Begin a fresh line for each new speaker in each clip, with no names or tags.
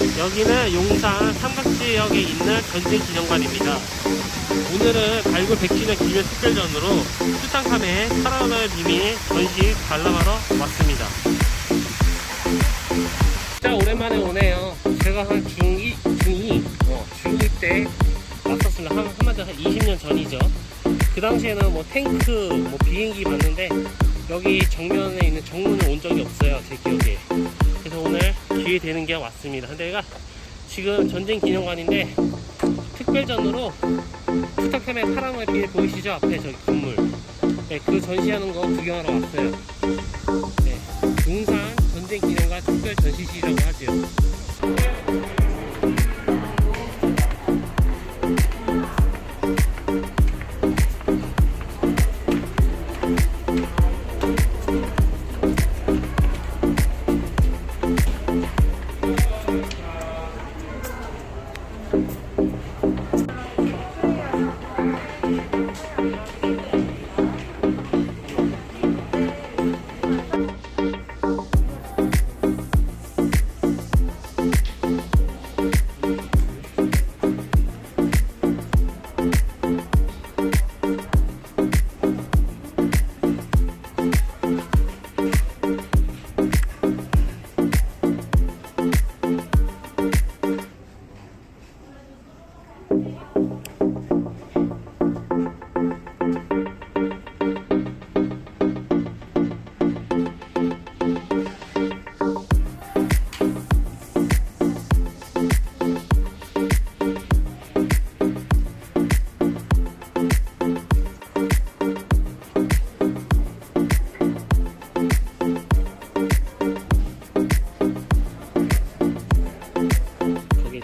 여기는 용산 삼각지역에 있는 전쟁기념관입니다. 오늘은 발굴 100주년 기념 특별전으로 투탕카멘 파라오의 비밀 전시 관람하러 왔습니다. 진짜 오랜만에 오네요. 제가 한 중2 때 왔었습니다. 한마디로 한 20년 전이죠. 그 당시에는 뭐 탱크, 뭐 비행기 봤는데 여기 정면에 있는 정문을 온 적이 없어요, 제 기억에. 그래서 오늘 기회 되는 게 왔습니다. 근데 얘가 지금 전쟁 기념관인데 특별전으로 투탕카멘 파라오의 비밀 보이시죠? 앞에 저기 건물. 네, 그 전시하는 거 구경하러 왔어요. 네, 용산 전쟁 기념관 특별 전시실이라고 하죠.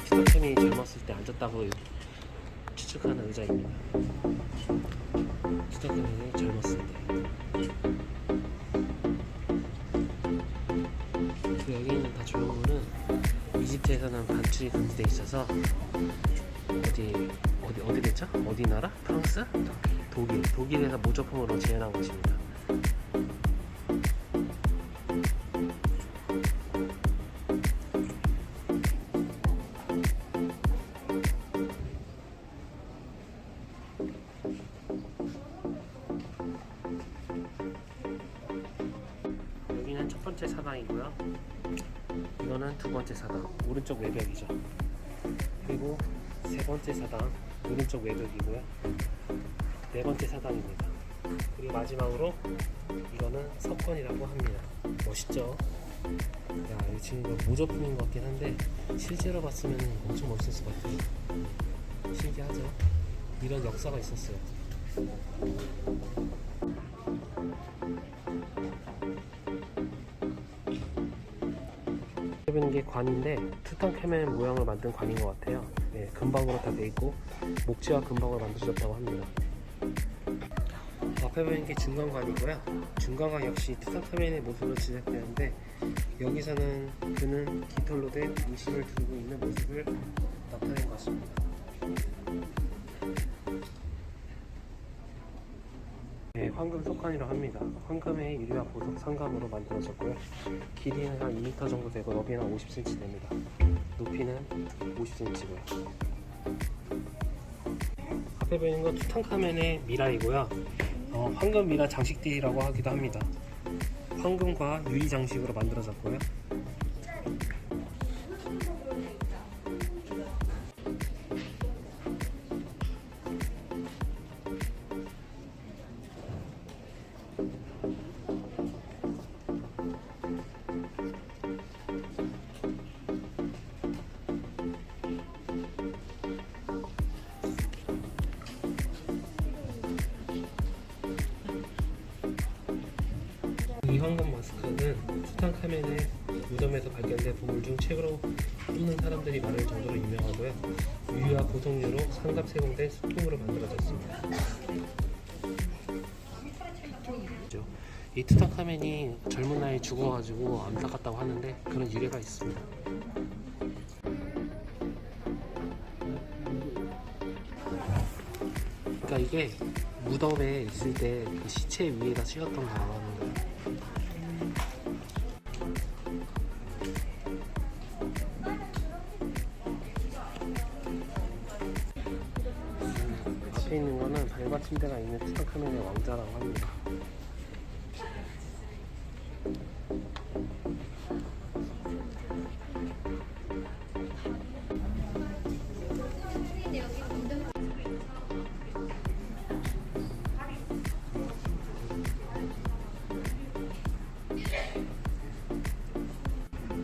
투탕카멘이 젊었을 때 앉았다고 추측하는 의자입니다. 투탕카멘이 젊었을 때. 그 여기 있는 다 조형물은 이집트에서는 반출이 금지돼 있어서 어디겠죠? 어디 나라? 프랑스? 독일에서 모조품으로 재현한 것입니다. 여기는 첫 번째 사당이고요. 이거는 두 번째 사당, 오른쪽 외벽이죠. 그리고 세 번째 사당, 오른쪽 외벽이고요. 네 번째 사당입니다. 그리고 마지막으로 이거는 석권이라고 합니다. 멋있죠? 야, 이거 지금 모조품인 것 같긴 한데 실제로 봤으면 엄청 멋있을 것 같아요. 신기하죠? 이런 역사가 있었어요. 보이는 게 관인데 투탕카멘 모양을 만든 관인 것 같아요. 네, 금방으로 다 돼 있고 목재와 금방으로 만들어졌다고 합니다. 앞에 보이는 게 중간관이고요. 중간관 역시 투탕카멘의 모습으로 제작되는데 여기서는 그는 깃털로 된 의심을 두고 있는 모습을 나타낸 것 같습니다. 네, 황금 석관이라고 합니다. 황금의 유리와 보석 상감으로 만들어졌고요. 길이는 한 2m 정도 되고 너비는 한 50cm 됩니다. 높이는 50cm고요. 앞에 보이는 건 투탕카멘의 미라이고요. 황금 미라 장식띠라고 하기도 합니다. 황금과 유리 장식으로 만들어졌고요. 이 황금 마스크는 투탕카멘의 무덤에서 발견된 보물 중 최고로 뽑는 사람들이 많을 정도로 유명하고요. 유리와 보석류로 상갑세공된 소품으로 만들어졌습니다. 이 투탕카멘이 젊은 나이에 죽어가지고 안타깝다고 하는데 그런 유래가 있습니다. 그러니까 이게 무덤에 있을 때 그 시체 위에다 씌웠던 거라고 하는 거예요. 앞에 있는 거는 발과 침대가 있는 투탕카멘의 왕자라고 합니다.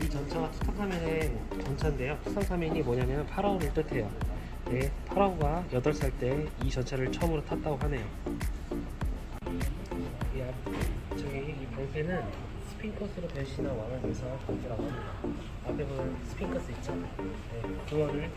이 전차가 투탕카멘의 전차인데요. 투탕카멘이 뭐냐면 파라오를 뜻해요. 네, 파라오가 8살 때 이 전차를 처음으로 탔다고 하네요. 이 방패는 스핑커스로 변신한 왕을 묘사한 방패라고 합니다. 앞에 보면 스핑커스 있죠? 네, 그거를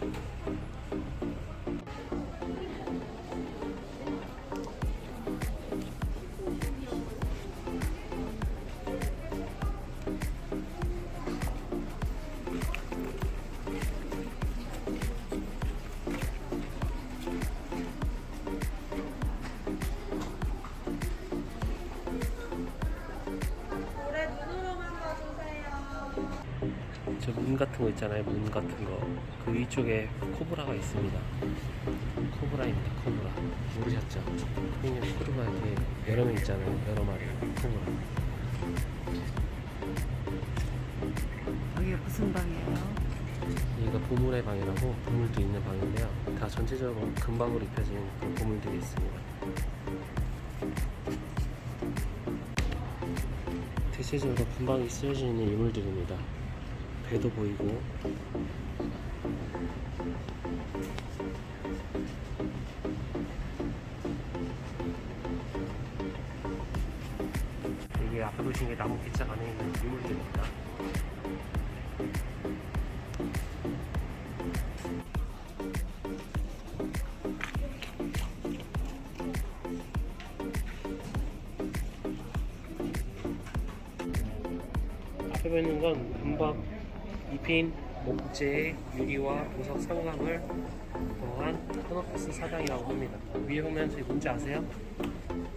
저 문 같은 거 있잖아요. 문 같은 거. 그 위쪽에 코브라가 있습니다. 코브라입니다. 코브라. 모르셨죠? 그냥 코브라 이렇게 여러 명 있잖아요. 여러 마리. 코브라.
여기 무슨 방이에요?
여기가 보물의 방이라고 보물도 있는 방인데요. 다 전체적으로 금방으로 입혀진 그 보물들이 있습니다. 대체적으로 금방이 쓰여져 있는 인물들입니다. 배도 보이고 이게 앞에 보시는 게 나무 기착 안에 있는 인물들입니다. 앞에 보이는 건 금박 입힌 목재, 유리와 보석 상감을 더한 터너커스 사장이라고 합니다. 위에 보면 저희 뭔지 아세요?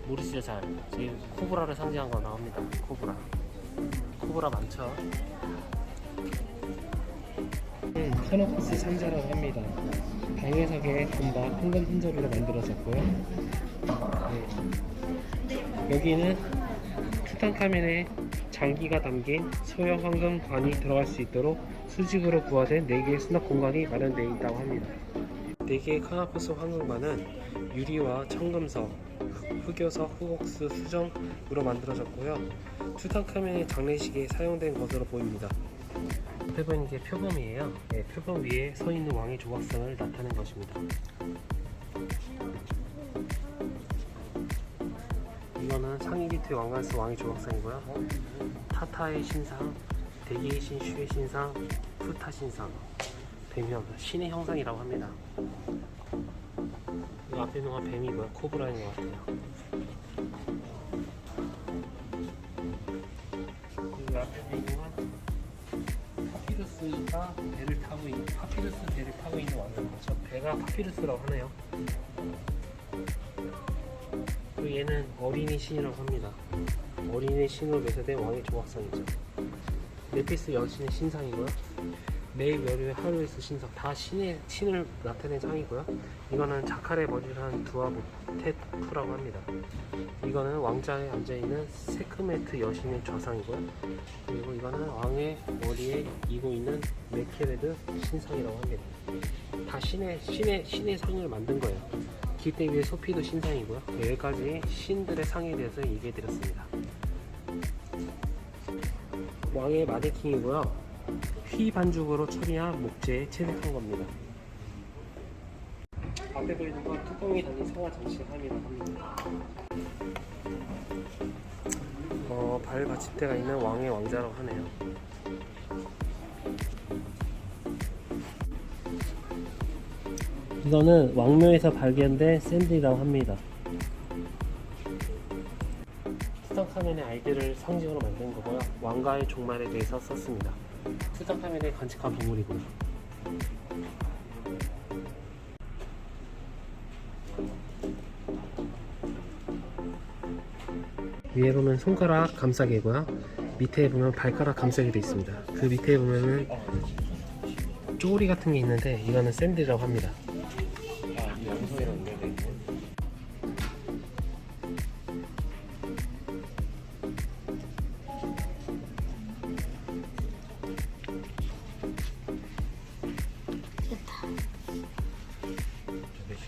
모르시죠? 잘. 저희 코브라를 상징한 거 나옵니다. 코브라. 코브라 많죠? 터너커스 상자라고 합니다. 당해석의 금박 황금 흔적으로 만들어졌고요. 네. 여기는 투탕카멘의 장기가 담긴 소형 황금관이 들어갈 수 있도록 수직으로 구화된 4개의 수납 공간이 마련되어 있다고 합니다. 4개의 카나코스 황금관은 유리와 청금석, 흑요석, 흑옥수, 수정으로 만들어졌고요. 투탕카멘의 장례식에 사용된 것으로 보입니다. 앞에 보이는 게 표범이에요. 네, 표범 위에 서 있는 왕의 조각상을 나타낸 것입니다. 이거는 상이비트 왕관스 왕의 조각상이고요. 타타의 신상, 대기의 신, 슈의 신상, 푸타 신상, 뱀형, 신의 형상이라고 합니다. 이거 앞에 있는 건 뱀이고요. 코브라인 것 같아요. 그리고 앞에 있는 건 파피루스가 배를 타고 있는, 파피루스 배를 타고 있는 왕입니다. 저 배가 파피루스라고 하네요. 그리고 얘는 어린이 신이라고 합니다. 어린이 신으로 묘사된 왕의 조각상이죠. 네피스 여신의 신상이고요. 매일 열흘 하루에서 신상 다 신을 나타낸 상이고요. 이거는 자칼의 머리를 한 두아모테프라고 합니다. 이거는 왕자에 앉아있는 세크메트 여신의 좌상이고요. 그리고 이거는 왕의 머리에 이고 있는 메케레드 신상이라고 합니다. 다 신의 상을 만든 거예요. 기대 위에 소피도 신상이고요. 여기까지 신들의 상에 대해서 얘기해 드렸습니다. 왕의 마네킹이고요. 휘 반죽으로 처리한 목재에 채색한 겁니다. 앞에 보이는 건 뚜껑이 달린 성화 장식함이라고 합니다. 발 받침대가 있는 왕의 왕자라고 하네요. 이거는 왕묘에서 발견된 샌들이라고 합니다. 투탕카멘의 아이들을 상징으로 만든 거고요. 왕가의 종말에 대해서 썼습니다. 투탕카멘의 간직한 보물이고요. 위에 보면 손가락 감싸개고요. 밑에 보면 발가락 감싸개도 있습니다. 그 밑에 보면은 쪼리 같은 게 있는데 이거는 샌들이라고 합니다. 이 양손이랑 연결되어 있는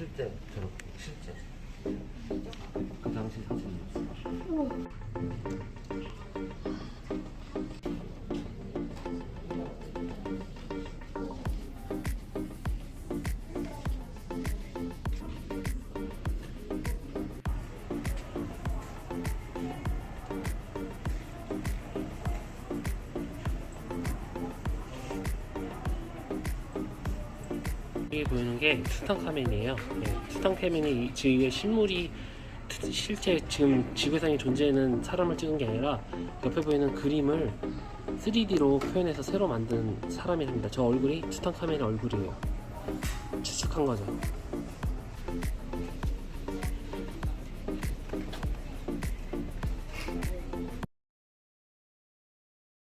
실제 저렇게 실제 그 당시 사진이었어. 여기 보이는 게 투탕카멘이에요. 네, 투탕카멘이 지금 실물이 실제 지금 지구상에 존재하는 사람을 찍은 게 아니라 옆에 보이는 그림을 3D로 표현해서 새로 만든 사람이랍니다. 저 얼굴이 투탕카멘의 얼굴이에요. 추측한 거죠.